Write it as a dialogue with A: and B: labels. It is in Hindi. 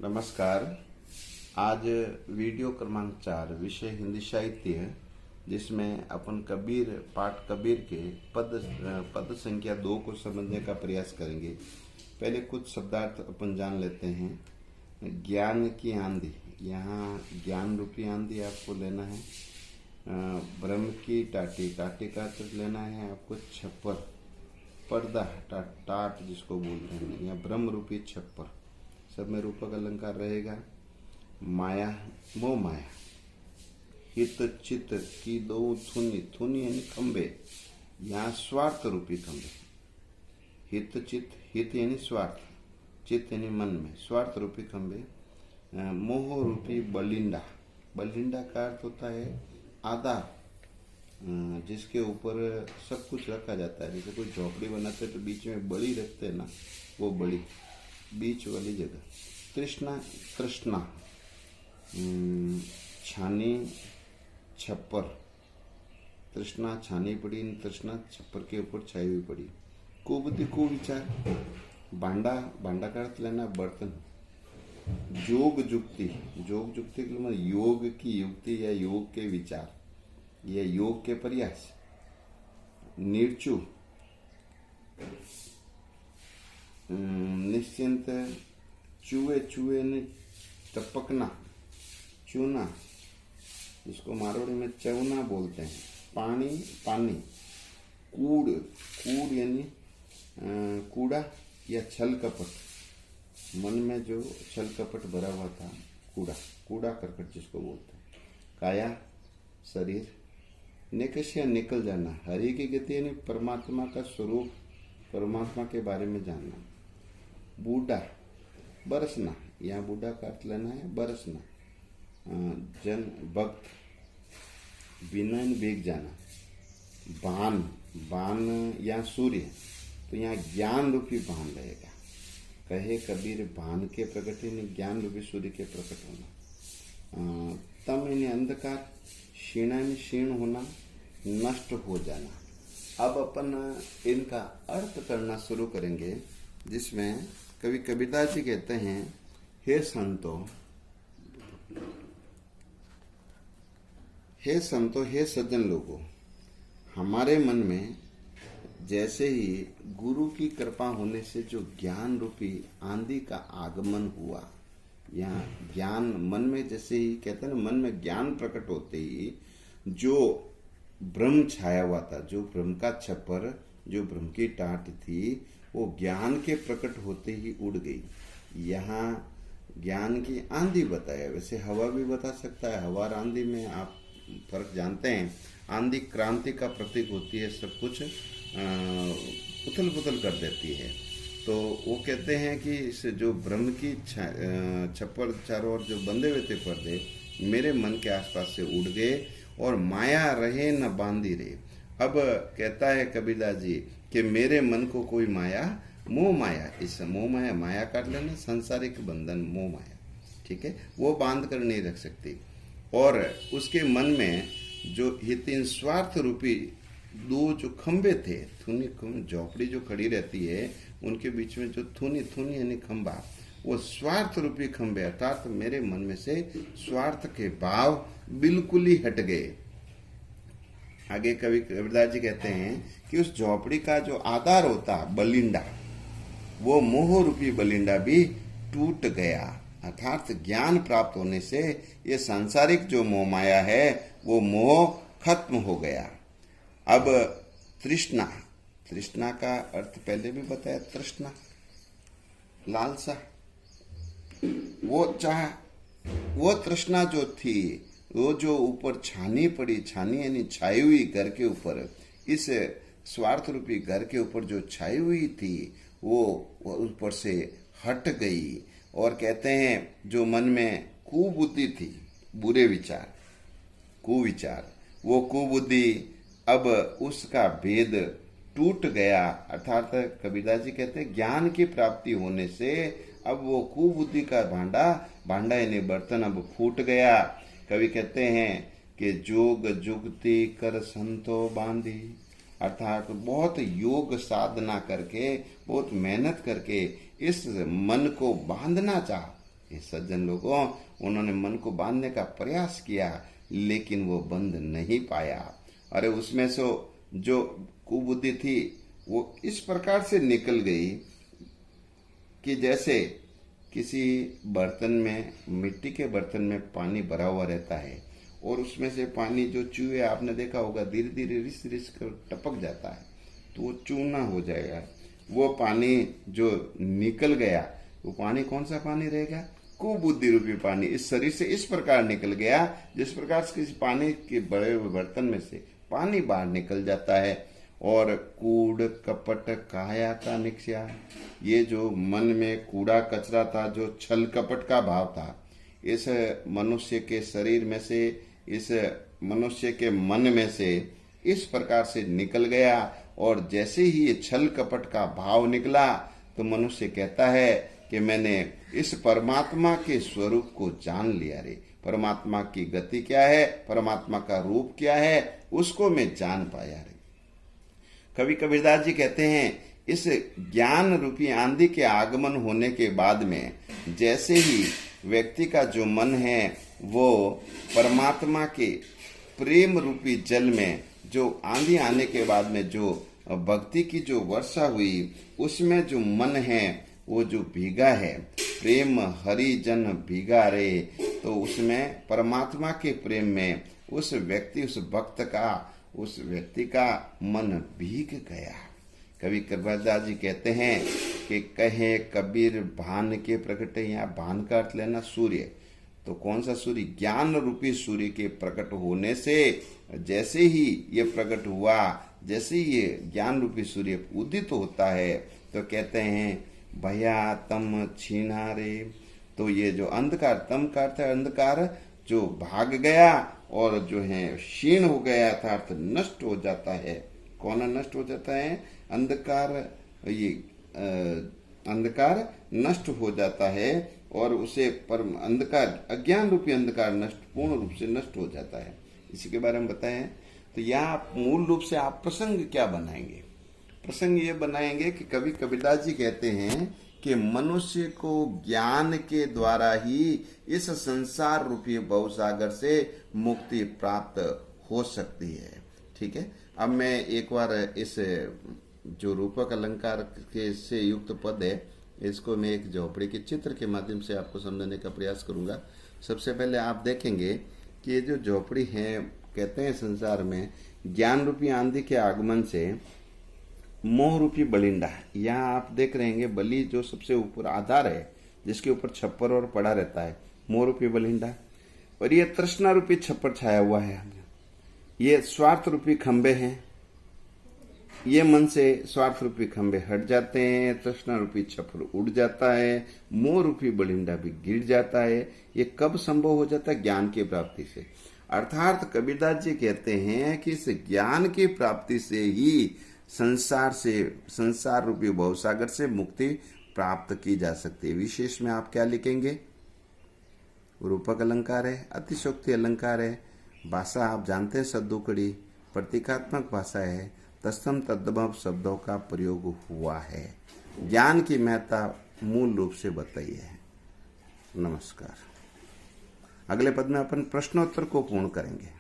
A: नमस्कार। आज वीडियो क्रमांक 4 विषय हिंदी साहित्य, जिसमें अपन कबीर पाठ कबीर के पद संख्या 2 को समझने का प्रयास करेंगे। पहले कुछ शब्दार्थ अपन जान लेते हैं। ज्ञान की आंधी, यहाँ ज्ञान रूपी आंधी आपको लेना है। ब्रह्म की टाटी, टाटी का अर्थ लेना है आपको छप्पर, पर्दा, टाट जिसको बोलते हैं, या ब्रह्म रूपी छप्पर, सब में रूपक अलंकार रहेगा। माया, मोह माया। हित चित्त की दो थुनी, थुनी यानी खंबे, यहाँ स्वार्थ रूपी खंबे। हित चित्त, हित यानी स्वार्थ, चित्त यानी मन में, स्वार्थ रूपी खंबे। मोह रूपी बलिंडा, बलिंडा का अर्थ होता है आधार, जिसके ऊपर सब कुछ रखा जाता है। जैसे कोई झोपड़ी बनाते तो बीच में बड़ी रखते हैं ना, वो बड़ी बीच वाली जगह। तृष्णा, तृष्णा, छानी, छप्पर, तृष्णा छानी पड़ी, तृष्णा छप्पर के ऊपर छाई हुई पड़ी। कुबुद्धि, कुविचार, भांडा, भांडा का अर्थ लेना बर्तन। जोग जुक्ति, जोग जुक्ति के मतलब योग की युक्ति या योग के विचार या योग के प्रयास। निर्चु, निश्चिंत, चूहे, चूहे ने टपकना, चूना, इसको मारवाड़ी में चौना बोलते हैं। पानी, पानी। कूड़, कूड़ यानी कूड़ा या छल कपट, मन में जो छल कपट भरा हुआ था, कूड़ा, कूड़ा करकट जिसको बोलते हैं। काया, शरीर। निकष्य, निकल जाना, हरि की गति यानी परमात्मा का स्वरूप, परमात्मा के बारे में जानना। बूढ़ा, बरसना, यहाँ बूढ़ा का अर्थ लेना है बरसना। जन, भक्त, विनयन, वेग जाना। बान, बान या सूर्य, तो यहाँ ज्ञान रूपी बान रहेगा। कहे कबीर बान के प्रकट यानी ज्ञान रूपी सूर्य के प्रकट होना। तम यानी अंधकार, क्षीण यानी क्षीण होना, नष्ट हो जाना। अब अपन इनका अर्थ करना शुरू करेंगे, जिसमें कवि कबीरदास जी कहते हैं, हे संतो, हे संतो, हे सज्जन लोगों, हमारे मन में जैसे ही गुरु की कृपा होने से जो ज्ञान रूपी आंधी का आगमन हुआ, यहाँ ज्ञान मन में जैसे ही कहते हैं ना, मन में ज्ञान प्रकट होते ही जो ब्रह्म छाया हुआ था, जो ब्रह्म का छप्पर, जो ब्रह्म की टाट थी, वो ज्ञान के प्रकट होते ही उड़ गई। यहाँ ज्ञान की आंधी बताया, वैसे हवा भी बता सकता है। हवा और आंधी में आप फर्क जानते हैं। आंधी क्रांति का प्रतीक होती है, सब कुछ उथल पुथल कर देती है। तो वो कहते हैं कि इस जो ब्रह्म की छप्पर चारों ओर जो बंधे हुए थे पर्दे, मेरे मन के आसपास से उड़ गए, और माया रहे न बांधी रहे। अब कहता है कबीरदास जी कि मेरे मन को कोई माया, मोह माया, इस मोह माया, माया काट लेना, सांसारिक बंधन, मोह माया, ठीक है, वो बांध कर नहीं रख सकती। और उसके मन में जो हितिन स्वार्थ रूपी दो जो खंबे थे, थुनी झोपड़ी जो खड़ी रहती है, उनके बीच में जो थुनी, थुनी यानी खंबा, वो स्वार्थ रूपी खंबे, अर्थात मेरे मन में से स्वार्थ के भाव बिल्कुल ही हट गए। आगे कवि कबीरदास जी कहते हैं कि उस झोपड़ी का जो आधार होता बलिंडा, वो मोह रूपी बलिंडा भी टूट गया। अर्थात ज्ञान प्राप्त होने से ये सांसारिक जो मोह माया है, वो मोह खत्म हो गया। अब तृष्णा, तृष्णा का अर्थ पहले भी बताया, तृष्णा, लालसा, वो चाह, वो तृष्णा जो थी, वो जो ऊपर छानी पड़ी, छानी यानी छाई हुई घर के ऊपर, इस स्वार्थ रूपी घर के ऊपर जो छाई हुई थी, वो ऊपर से हट गई। और कहते हैं जो मन में कुबुद्धि थी, बुरे विचार, कुविचार, वो कुबुद्धि अब उसका भेद टूट गया। अर्थात कबीरदास जी कहते हैं ज्ञान की प्राप्ति होने से अब वो कुबुद्धि का भांडा, भांडा यानी बर्तन, अब फूट गया। कवि कहते हैं कि जोग जुगति कर संतो बांधी, अर्थात बहुत योग साधना करके, बहुत मेहनत करके इस मन को बांधना चाहा, ये सज्जन लोगों, उन्होंने मन को बांधने का प्रयास किया लेकिन वो बंध नहीं पाया। अरे उसमें से जो कुबुद्धि थी वो इस प्रकार से निकल गई कि जैसे किसी बर्तन में, मिट्टी के बर्तन में पानी भरा हुआ रहता है और उसमें से पानी जो चूहे, आपने देखा होगा, धीरे धीरे रिस रिस कर टपक जाता है तो वो चूना हो जाएगा। वो पानी जो निकल गया, वो पानी कौन सा पानी रहेगा? कुबुद्धि रूपी पानी इस शरीर से इस प्रकार निकल गया जिस प्रकार से किसी पानी के बड़े हुए बर्तन में से पानी बाहर निकल जाता है। और कूड़ कपट काया का निक्ष्या, ये जो मन में कूड़ा कचरा था, जो छल कपट का भाव था, इस मनुष्य के शरीर में से, इस मनुष्य के मन में से इस प्रकार से निकल गया। और जैसे ही ये छल कपट का भाव निकला तो मनुष्य कहता है कि मैंने इस परमात्मा के स्वरूप को जान लिया रे। परमात्मा की गति क्या है, परमात्मा का रूप क्या है, उसको मैं जान पाया रे। कवि कबीरदास जी कहते हैं, इस ज्ञान रूपी आंधी के आगमन होने के बाद में जैसे ही व्यक्ति का जो मन है वो परमात्मा के प्रेम रूपी जल में, जो आंधी आने के बाद में जो भक्ति की जो वर्षा हुई, उसमें जो मन है वो जो भीगा है, प्रेम हरि जन भीगा रे, तो उसमें परमात्मा के प्रेम में उस व्यक्ति, उस भक्त का, उस व्यक्ति का मन भीग गया। कवि कबीरदास जी कहते हैं कि कहे कबीर भान के प्रकटे, यहाँ भान का अर्थ लेना सूर्य, तो कौन सा सूर्य? ज्ञान रूपी सूर्य के प्रकट होने से जैसे ही ये प्रकट हुआ, जैसे ही ये ज्ञान रूपी सूर्य उदित होता है तो कहते हैं भया तम छीना रे, तो ये जो अंधकार, तम का अर्थ है अंधकार, जो भाग गया और जो है क्षीण हो गया अर्थात नष्ट हो जाता है। कौन नष्ट हो जाता है? अंधकार, ये अंधकार नष्ट हो जाता है और उसे परम अंधकार, अज्ञान रूपी अंधकार नष्ट, पूर्ण रूप से नष्ट हो जाता है। इसी के बारे में बताएं। तो यहाँ मूल रूप से आप प्रसंग क्या बनाएंगे? प्रसंग ये बनाएंगे कि कवि कबीरदास जी कहते हैं कि मनुष्य को ज्ञान के द्वारा ही इस संसार रूपी भवसागर से मुक्ति प्राप्त हो सकती है। ठीक है, अब मैं एक बार इस जो रूपक अलंकार के से युक्त पद है, इसको मैं एक झोपड़ी के चित्र के माध्यम से आपको समझाने का प्रयास करूंगा। सबसे पहले आप देखेंगे कि ये जो झोपड़ी है, कहते हैं संसार में ज्ञान रूपी आंधी के आगमन से मोह रूपी बलिंडा, यहाँ आप देख रहे हैं बलि जो सबसे ऊपर आधार है, जिसके ऊपर छप्पर और पड़ा रहता है, मोह रूपी बलिंडा, और ये तृष्णा रूपी छप्पर छाया हुआ है। ये स्वार्थ रूपी खंबे हैं, ये मन से स्वार्थ रूपी खंबे हट जाते हैं, तृष्णा रूपी छप्पर उड़ जाता है, मोह रूपी बलिंडा भी गिर जाता है। ये कब संभव हो जाता है? ज्ञान की प्राप्ति से। अर्थात कबीरदास जी कहते हैं कि इस ज्ञान की प्राप्ति से ही संसार रूपी भवसागर से मुक्ति प्राप्त की जा सकती है। विशेष में आप क्या लिखेंगे? रूपक अलंकार है, अतिशोक्ति अलंकार है, भाषा आप जानते हैं सद्दुकड़ी, प्रतीकात्मक भाषा है, तत्सम तद्भव शब्दों का प्रयोग हुआ है। ज्ञान की महत्ता मूल रूप से बताई है। नमस्कार। अगले पद में अपन प्रश्नोत्तर को पूर्ण करेंगे।